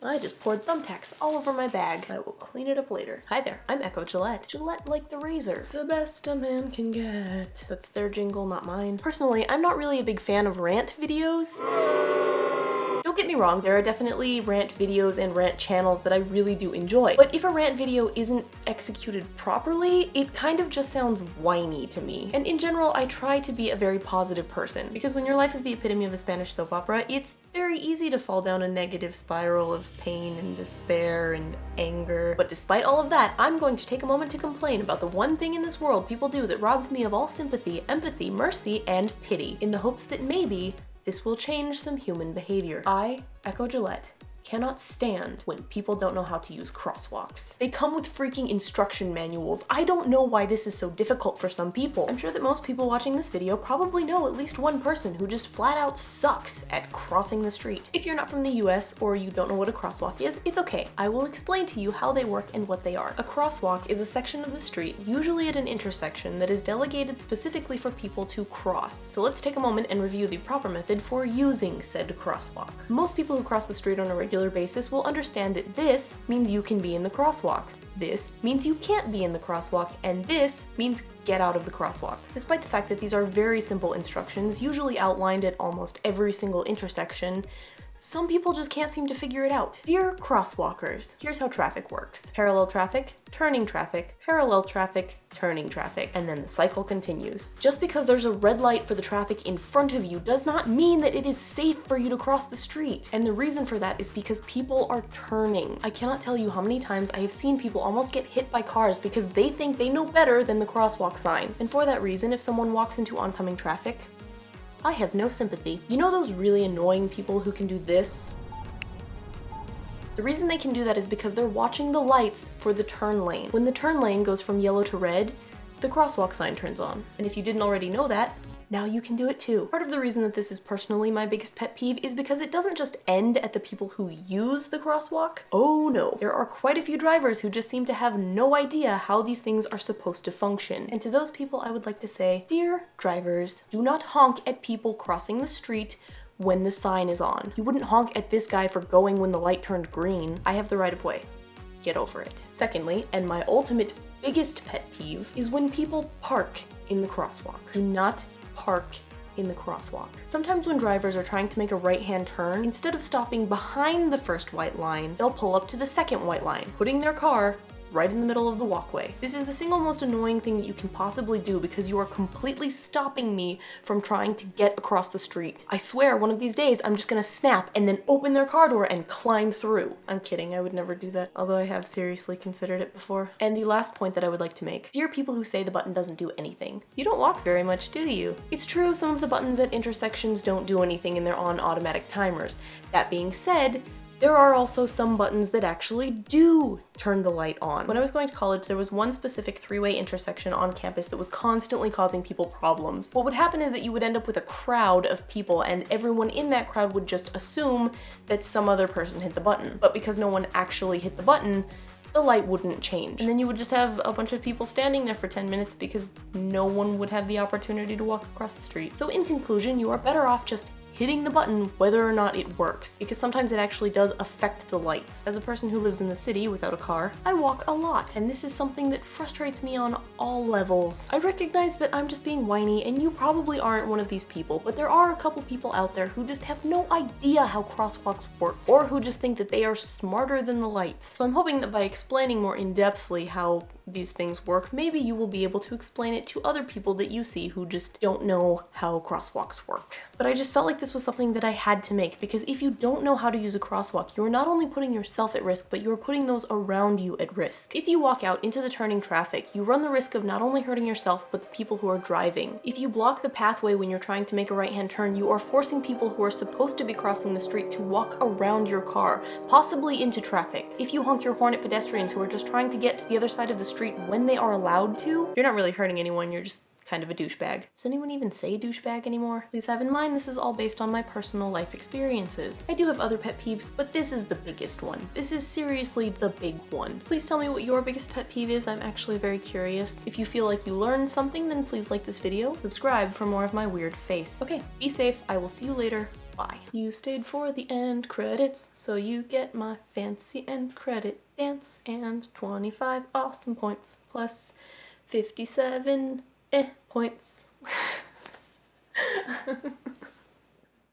I just poured thumbtacks all over my bag. I will clean it up later. Hi there, I'm Echo Gillette. Gillette like the razor. The best a man can get. That's their jingle, not mine. Personally, I'm not really a big fan of rant videos. Don't get me wrong, there are definitely rant videos and rant channels that I really do enjoy. But if a rant video isn't executed properly, it kind of just sounds whiny to me. And in general, I try to be a very positive person, because when your life is the epitome of a Spanish soap opera, it's very easy to fall down a negative spiral of pain and despair and anger. But despite all of that, I'm going to take a moment to complain about the one thing in this world people do that robs me of all sympathy, empathy, mercy, and pity, in the hopes that maybe this will change some human behavior. I, Echo Gillette, cannot stand when people don't know how to use crosswalks. They come with freaking instruction manuals. I don't know why this is so difficult for some people. I'm sure that most people watching this video probably know at least one person who just flat out sucks at crossing the street. If you're not from the US or you don't know what a crosswalk is, it's okay. I will explain to you how they work and what they are. A crosswalk is a section of the street, usually at an intersection, that is delegated specifically for people to cross. So let's take a moment and review the proper method for using said crosswalk. Most people who cross the street on a regular basis will understand that this means you can be in the crosswalk. This means you can't be in the crosswalk, and this means get out of the crosswalk. Despite the fact that these are very simple instructions, usually outlined at almost every single intersection, some people just can't seem to figure it out. Dear crosswalkers, here's how traffic works. Parallel traffic, turning traffic, parallel traffic, turning traffic, and then the cycle continues. Just because there's a red light for the traffic in front of you does not mean that it is safe for you to cross the street. And the reason for that is because people are turning. I cannot tell you how many times I have seen people almost get hit by cars because they think they know better than the crosswalk sign. And for that reason, if someone walks into oncoming traffic, I have no sympathy. You know those really annoying people who can do this? The reason they can do that is because they're watching the lights for the turn lane. When the turn lane goes from yellow to red, the crosswalk sign turns on. And if you didn't already know that, now you can do it too. Part of the reason that this is personally my biggest pet peeve is because it doesn't just end at the people who use the crosswalk. Oh no, there are quite a few drivers who just seem to have no idea how these things are supposed to function. And to those people I would like to say, dear drivers, do not honk at people crossing the street when the sign is on. You wouldn't honk at this guy for going when the light turned green. I have the right of way. Get over it. Secondly, and my ultimate biggest pet peeve, is when people park in the crosswalk. Do not park in the crosswalk. Sometimes when drivers are trying to make a right-hand turn, instead of stopping behind the first white line, they'll pull up to the second white line, putting their car right in the middle of the walkway. This is the single most annoying thing that you can possibly do because you are completely stopping me from trying to get across the street. I swear one of these days I'm just gonna snap and then open their car door and climb through. I'm kidding, I would never do that, although I have seriously considered it before. And the last point that I would like to make, dear people who say the button doesn't do anything, you don't walk very much, do you? It's true, some of the buttons at intersections don't do anything and they're on automatic timers. That being said, there are also some buttons that actually do turn the light on. When I was going to college, there was one specific three-way intersection on campus that was constantly causing people problems. What would happen is that you would end up with a crowd of people and everyone in that crowd would just assume that some other person hit the button. But because no one actually hit the button, the light wouldn't change. And then you would just have a bunch of people standing there for 10 minutes because no one would have the opportunity to walk across the street. So in conclusion, you are better off just hitting the button whether or not it works, because sometimes it actually does affect the lights. As a person who lives in the city without a car, I walk a lot, and this is something that frustrates me on all levels. I recognize that I'm just being whiny, and you probably aren't one of these people, but there are a couple people out there who just have no idea how crosswalks work, or who just think that they are smarter than the lights. So I'm hoping that by explaining more in-depthly how these things work, maybe you will be able to explain it to other people that you see who just don't know how crosswalks work. But I just felt like this was something that I had to make, because if you don't know how to use a crosswalk, you are not only putting yourself at risk, but you are putting those around you at risk. If you walk out into the turning traffic, you run the risk of not only hurting yourself, but the people who are driving. If you block the pathway when you're trying to make a right-hand turn, you are forcing people who are supposed to be crossing the street to walk around your car, possibly into traffic. If you honk your horn at pedestrians who are just trying to get to the other side of the street when they are allowed to, you're not really hurting anyone, you're just kind of a douchebag. Does anyone even say douchebag anymore? Please have in mind this is all based on my personal life experiences. I do have other pet peeves, but this is the biggest one. This is seriously the big one. Please tell me what your biggest pet peeve is. I'm actually very curious. If you feel like you learned something, then please like this video, subscribe for more of my weird face. Okay, be safe. I will see you later. Why? You stayed for the end credits, so you get my fancy end credit dance and 25 awesome points plus 57 points.